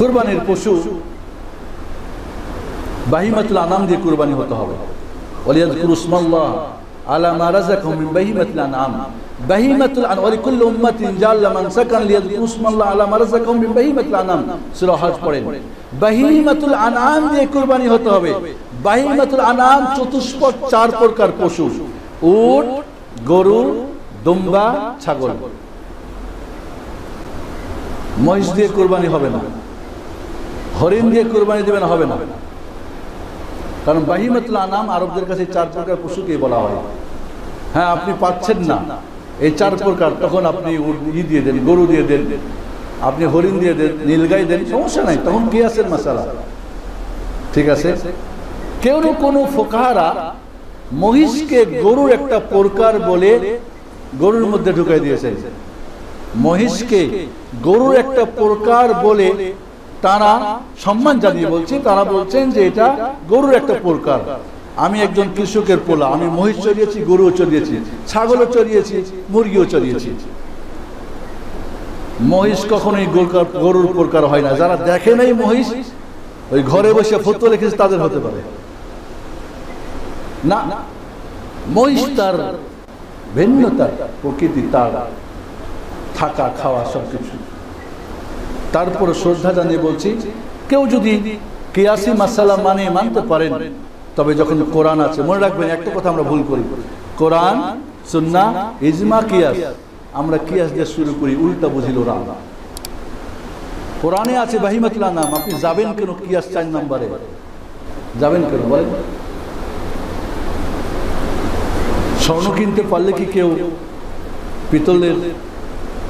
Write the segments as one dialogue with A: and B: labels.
A: কুরবানির পশু বাহিমাতুল আনাম দিয়ে কুরবানি হতে হবে। ওয়ালিয়াযকুরু ইসমাল্লাহ আলা মা রাযাকাহুম মিন বাহিমাতিল আনআম। বাহিমাতুল আনআম ওয়া লিকুল্লি উম্মাতিন জাআলনা মানসাকান লিয়াযকুরু ইসমাল্লাহ আলা মা রাযাকাহুম মিন বাহিমাতিল আনআম। সূরা হজ পড়েন। বাহিমাতুল আনআম দিয়ে কুরবানি হতে হবে। বাহিমাতুল আনআম চতুষ্পদ 4 প্রকার পশু: উট, গরু, দুম্বা, ছাগল। মহিষ দিয়ে কুরবানি হবে না, হরিণ দিয়ে কুরবানি দেবেন হবে না, কারণ বাহিমাতুল আনাম আরবদের কাছে 4 প্রকার পশুকে বলা হয়। হ্যাঁ, আপনি পাচ্ছেন না এই 4 প্রকার, তখন আপনি ই দিয়ে দেন, গরু দিয়ে দেন, আপনি হরিণ দিয়ে দেন, নীলগাই দেন, সমস্যা নাই, তখন কিয়াসের মাসালা। ঠিক আছে? কেউ কোনো ফোকাহারা মহিষকে গরুর একটা প্রকার বলে গরুর মধ্যে ঢুকাই দিয়েছেন। মহিষকে গরুর একটা প্রকার বলে তারা সম্মান জানিয়ে বলছি, তারা বলছেন যে এটা গরুর একটা প্রকার। আমি একজন কৃষকের পোলা, আমি মহিষ চড়িয়েছি, গরুও চড়িয়েছি, ছাগলও চড়িয়েছি, মুরগিও চড়িয়েছি। মহিষ কখনোই গরুর প্রকার হয় না। যারা দেখে নাই মহিষ, ওই ঘরে বসে ফটো লিখেছে, তাদের হতে পারে না। মহিষ তার ভিন্নতা, প্রকৃতি, তার থাকা খাওয়া সবকিছু। তারপরে শ্রদ্ধা জানিয়ে বলছি, কেউ যদি কিয়াসি মাসালা মানতে পারেন, তবে যখন কোরআন আছে, মনে রাখবেন একটা কথা আমরা ভুল করি, কোরআন, সুন্নাহ, ইজমা, কিয়াস। আমরা কিয়াস দিয়ে শুরু করি, উল্টা বুঝিল ওরা। কোরআনে আছে বাহিমাতুল আনাম, আপনি যাবেন কেন কিয়াস 4 নম্বরে? যাবেন কেন বলেন? স্বর্ণ কিনতে পারলে কি কেউ পিতলের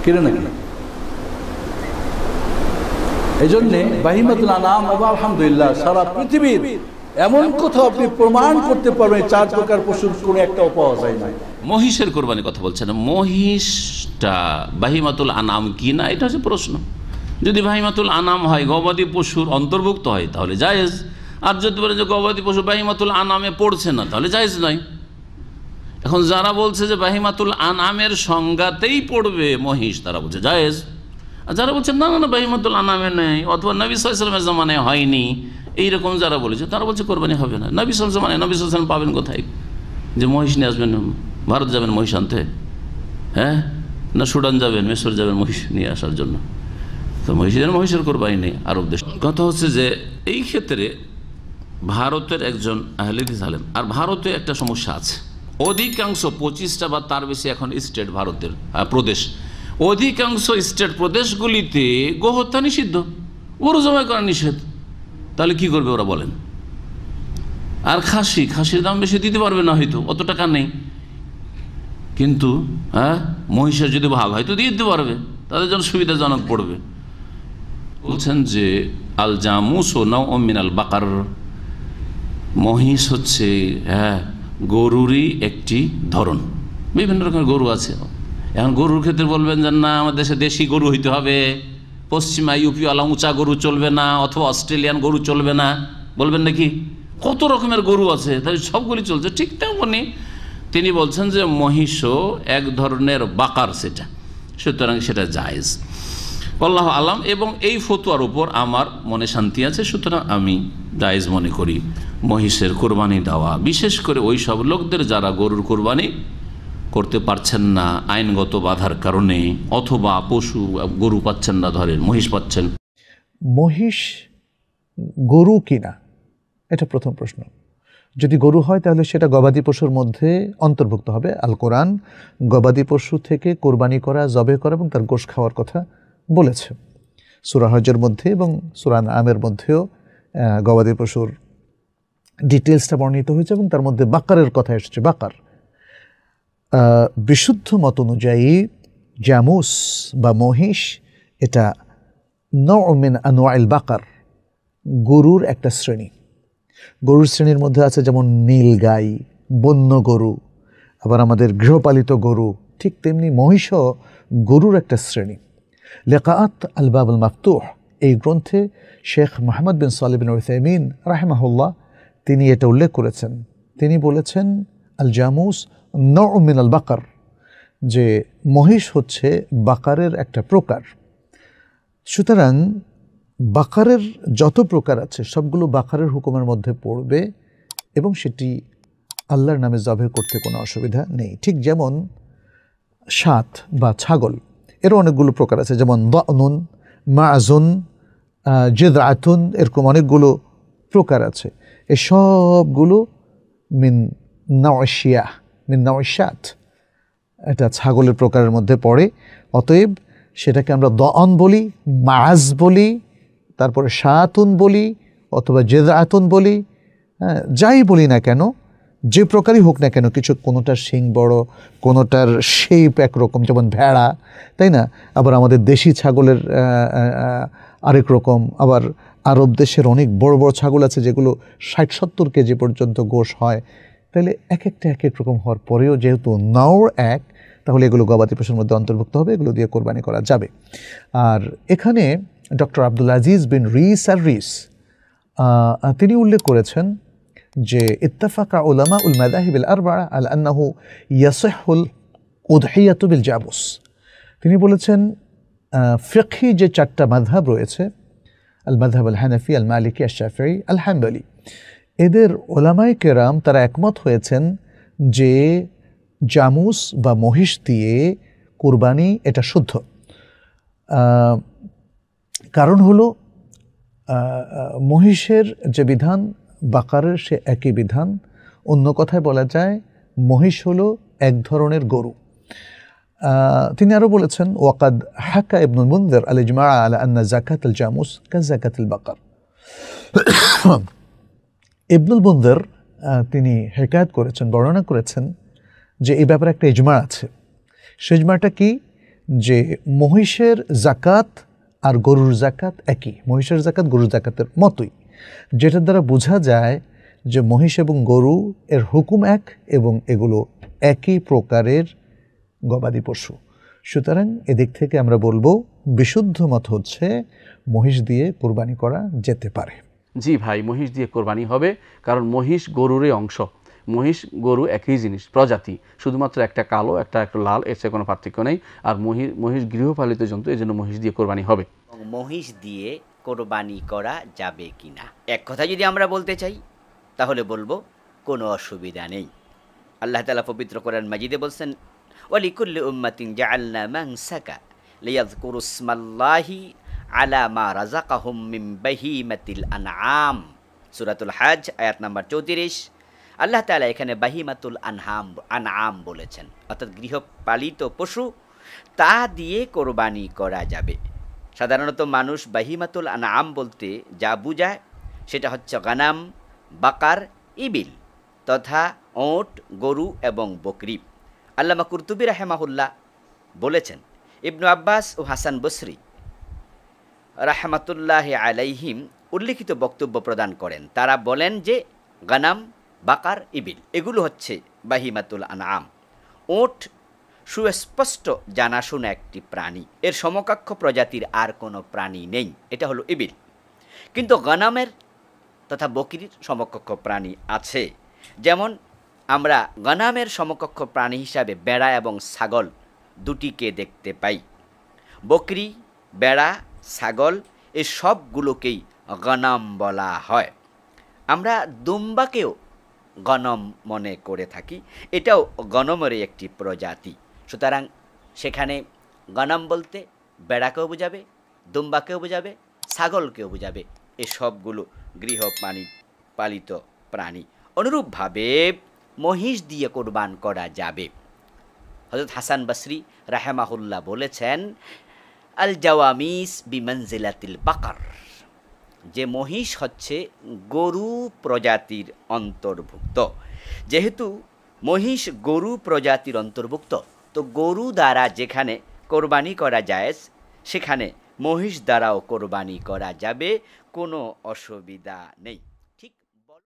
A: কিনে নাকি? এই জন্যে বাহিমাতুল আনাম, আলহামদুলিল্লাহ সারা পৃথিবীর এমন কোথাও আপনি প্রমাণ করতে পারবেন 4 প্রকার পশুর কোনো একটা পাওয়া যায় না।
B: মহিষের কোরবানির কথা বলছেন, মহিষটা বাহিমাতুল আনাম কি না, এটা হচ্ছে প্রশ্ন। যদি বাহিমাতুল আনাম হয়, গবাদি পশুর অন্তর্ভুক্ত হয়, তাহলে জায়েজ। আর যদি বলে যে গবাদি পশু বাহিমাতুল আনামে পড়ছে না, তাহলে জায়েজ নয়। এখন যারা বলছে যে বাহিমাতুল আনামের সংজ্ঞাতেই পড়বে মহিষ, তারা বলছে জায়েজ। আর যারা বলছে না না বাহিমাতুল আনামে নেই, অথবা নবী সাল্লাল্লাহু আলাইহি ওয়াসাল্লামের জামানায় হয়নি, এইরকম যারা বলেছে, তারা বলছে কোরবানি হবে না। নবী সাল্লাল্লাহু আলাইহি ওয়াসাল্লাম, নবী সাল্লাল্লাহু আলাইহি ওয়াসাল্লাম পাবেন কোথায় যে মহিষ নিয়ে আসবেন? ভারত যাবেন মহিষ আনতে? হ্যাঁ, না সুদান যাবেন, মিশর যাবেন মহিষ নিয়ে আসার জন্য? তো মহিষের কোরবানি নেই আরব দেশ। কথা হচ্ছে যে এই ক্ষেত্রে ভারতের একজন আহলে হাদিস আলেম, আর ভারতে একটা সমস্যা আছে, অধিকাংশ 25টা বা তার বেশি এখন স্টেট ভারতের প্রদেশ, অধিকাংশ স্টেট প্রদেশগুলিতে গোহত্যা নিষিদ্ধ, গরু জবাই করা নিষেধ। তাহলে কি করবে ওরা বলেন? আর খাসির দাম বেশি দিতে পারবে না, হয়তো অত টাকা নেই, কিন্তু হ্যাঁ মহিষের যদি ভাগ হয়তো দিয়ে দিতে পারবে, তাদের জন্য সুবিধাজনক পড়বে। বলছেন যে আল জামুস ও নাও মিনাল বাকার, মহিষ হচ্ছে গরুরই একটি ধরন। বিভিন্ন রকমের গরু আছে। এখন গরুর ক্ষেত্রে বলবেন যে না, আমাদের দেশে দেশি গরু হইতে হবে, পশ্চিমা ইউপি ওয়ালা উঁচা গরু চলবে না, অথবা অস্ট্রেলিয়ান গরু চলবে না, বলবেন নাকি? কত রকমের গরু আছে, তাই সবগুলি চলছে। ঠিক তেমনি তিনি বলছেন যে মহিষও এক ধরনের বাকার, সেটা সুতরাং সেটা জায়েজ। আল্লাহু আলাম। এবং এই ফতোয়ার উপর আমার মনে শান্তি আছে, সুতরাং আমি জায়েজ মনে করি মহিষের কোরবানি দেওয়া, বিশেষ করে ওই সব লোকদের যারা গরুর কোরবানি করতে পারছেন না আইনগত বাধার কারণে, অথবা পশু গরু পাচ্ছেন না, ধরেন মহিষ পাচ্ছেন।
C: মহিষ গরু কিনা, এটা প্রথম প্রশ্ন। যদি গরু হয় তাহলে সেটা গবাদি পশুর মধ্যে অন্তর্ভুক্ত হবে। আল কোরআন গবাদি পশু থেকে কোরবানি করা, জবে করা এবং তার গোশত খাওয়ার কথা বলেছে। সূরা হজের মধ্যে এবং সূরা আনআমের মধ্যেও গবাদি পশুর ডিটেলসটা বর্ণিত হয়েছে এবং তার মধ্যে বাকারের কথা এসেছে। বাকার বিশুদ্ধ মত অনুযায়ী জামুস বা মহিষ এটা নও মিন আনওয়াইল বাকার, গরুর একটা শ্রেণী। গরুর শ্রেণীর মধ্যে আছে যেমন নীলগাই, বন্য গরু, আবার আমাদের গৃহপালিত গরু, ঠিক তেমনি মহিষও গরুর একটা শ্রেণী। লিকাআত আল বাব আল মাফতুহ, এই গ্রন্থে শেখ মুহাম্মদ বিন সালেহ বিন উসাইমিন রাহিমাহুল্লাহ তিনি এটা উল্লেখ করেছেন। তিনি বলেছেন আল জামুস নও মিন আল বাকার, যে মহিষ হচ্ছে বাকারের একটা প্রকার। সুতরাং বাকারের যত প্রকার আছে সবগুলো বাকারের হুকুমের মধ্যে পড়বে এবং সেটি আল্লাহর নামে জবে করতে কোনো অসুবিধা নেই। ঠিক যেমন সাত বা ছাগল, এরও অনেকগুলো প্রকার আছে, যেমন দানুন, মাআজুন, জিদআতুন, এরকম অনেকগুলো প্রকার আছে। এই সবগুলো মিন নাওশিয়া, মিন নাওশাত, এটা ছাগলের প্রকারের মধ্যে পড়ে। অতএব সেটাকে আমরা দান বলি, মাআজ বলি, তারপরে শাতুন বলি অথবা জিদআতুন বলি, যাই বলি না কেন, যে প্রকারই হোক না কেন, কিছু কোনোটার শিং বড়, কোনোটার শেপ একরকম, যেমন ভেড়া, তাই না? আবার আমাদের দেশি ছাগলের আরেক রকম, আবার আরব দেশের অনেক বড় বড় ছাগল আছে যেগুলো 60-70 কেজি পর্যন্ত গোশ হয়। তাহলে এক একটা এক এক রকম হওয়ার পরেও যেহেতু নাওর এক, তাহলে এগুলো গবাদি পশুর মধ্যে অন্তর্ভুক্ত হবে, এগুলো দিয়ে কোরবানি করা যাবে। আর এখানে ডক্টর আব্দুল আজিজ বিন রিস আর রিস তিনি উল্লেখ করেছেন যে ইত্তাফাকা উলামা উল মাযাহিব আল আরবা'a আলা আন্নাহু ইয়াসিহুল উদহিয়াতু বিল জাবুস। তিনি বলেছেন ফিকহি যে 4টা মাযহাব রয়েছে, আল মাযহাব আল হানাফি, আল মালিকি, আল শাফিঈ, আল হানবলি, এদের ওলামায়ে কেরাম তারা একমত হয়েছেন যে জামুস বা মহিষ দিয়ে কুরবানি এটা শুদ্ধ। কারণ হলো মহিষের যে বিধান বাকারের সে একই বিধান। অন্য কথায় বলা যায় মহিষ হলো এক ধরনের গরু। তিনি আরও বলেছেন ওয়াকাদ হাকা ইবনুল মুনযির আল ইজমা আলা আন্না যাকাত আল জামুস কা যাকাত আল বাকার। ইবনুল মুনযির তিনি হেকায়াত করেছেন, বর্ণনা করেছেন যে এই ব্যাপারে একটা ইজমা আছে। সে ইজমাটা কি? যে মহিষের জাকাত আর গরুর জাকাত একই, মহিষের জাকাত গরুর জাকাতের মতোই, যেটার দ্বারা বোঝা যায় যে মহিষ এবং গরু এর হুকুম এক এবং এগুলো একই প্রকারের গবাদি পশু। সুতরাং এদিক থেকে আমরা বলবো বিশুদ্ধ মত হচ্ছে মহিষ দিয়ে কোরবানি করা যেতে পারে।
D: জি ভাই, মহিষ দিয়ে কোরবানি হবে, কারণ মহিষ গরুরই অংশ। মহিষ গরু একই জিনিস, প্রজাতি, শুধুমাত্র একটা কালো একটা লাল, এর চেয়ে কোনো পার্থক্য নেই। আর মহিষ গৃহপালিত জন্তু, এই জন্য মহিষ দিয়ে কোরবানি হবে।
E: মহিষ দিয়ে কোরবানি করা যাবে কিনা এক কথা যদি আমরা বলতে চাই তাহলে বলবো কোনো অসুবিধা নেই। আল্লাহ তাআলা পবিত্র কোরআন মাজিদে বলছেন ওয়ালিকুল্লি উম্মাতিন জাআলনা মানসাকা লিয়াযকুরু ইসমাল্লাহি আলা মা রাযাকাহুম মিন বাহিমাতিল আনআম, সূরাতুল হজ আয়াত নাম্বার 34। আল্লাহ তাআলা এখানে বাহিমাতুল আনআম বলেছেন, অর্থাৎ গৃহপালিত পশু, তা দিয়ে কোরবানি করা যাবে। সাধারণত মানুষ বাহিমাতুল আনআম বলতে যা বুঝায় সেটা হচ্ছে গানাম, বাকার, ইবিল তথা ওট, গরু এবং বকরি। আল্লামা কুরতুবী রাহেমাহুল্লাহ বলেছেন, ইবনু আব্বাস ও হাসান বসরি রাহমাতুল্লাহ আলাইহিম উল্লিখিত বক্তব্য প্রদান করেন। তারা বলেন যে গানাম, বাকার, ইবিল এগুলো হচ্ছে বাহিমাতুল আনআম। ওট সুস্পষ্ট জানাশোনা একটি প্রাণী, এর সমকক্ষ প্রজাতির আর কোনো প্রাণী নেই, এটা হলো ইবিল। কিন্তু গনামের তথা বকরির সমকক্ষ প্রাণী আছে। যেমন আমরা গনামের সমকক্ষ প্রাণী হিসাবে বেড়া এবং ছাগল দুটিকে দেখতে পাই। বকরি, বেড়া, ছাগল এই সবগুলোকেই গনাম বলা হয়। আমরা দুম্বাকেও গনম মনে করে থাকি, এটাও গনমের একটি প্রজাতি। সুতরাং সেখানে গনম বলতে বেড়াকেও বোঝাবে, দুম্বাকেও বোঝাবে, ছাগলকেও বোঝাবে, এ সবগুলো গৃহপালিত প্রাণী। অনুরূপভাবে মহিষ দিয়ে কোরবান করা যাবে। হযরত হাসান বসরি রাহেমাহুল্লাহ বলেছেন আল জাওয়ামিস বিমানজিলাতিল বাকার, যে মহিষ হচ্ছে গরু প্রজাতির অন্তর্ভুক্ত। যেহেতু মহিষ গরু প্রজাতির অন্তর্ভুক্ত, তো গরু দ্বারা যেখানে কোরবানি করা যায় সেখানে মহিষ দ্বারাও কোরবানি করা যাবে, কোনো অসুবিধা নেই।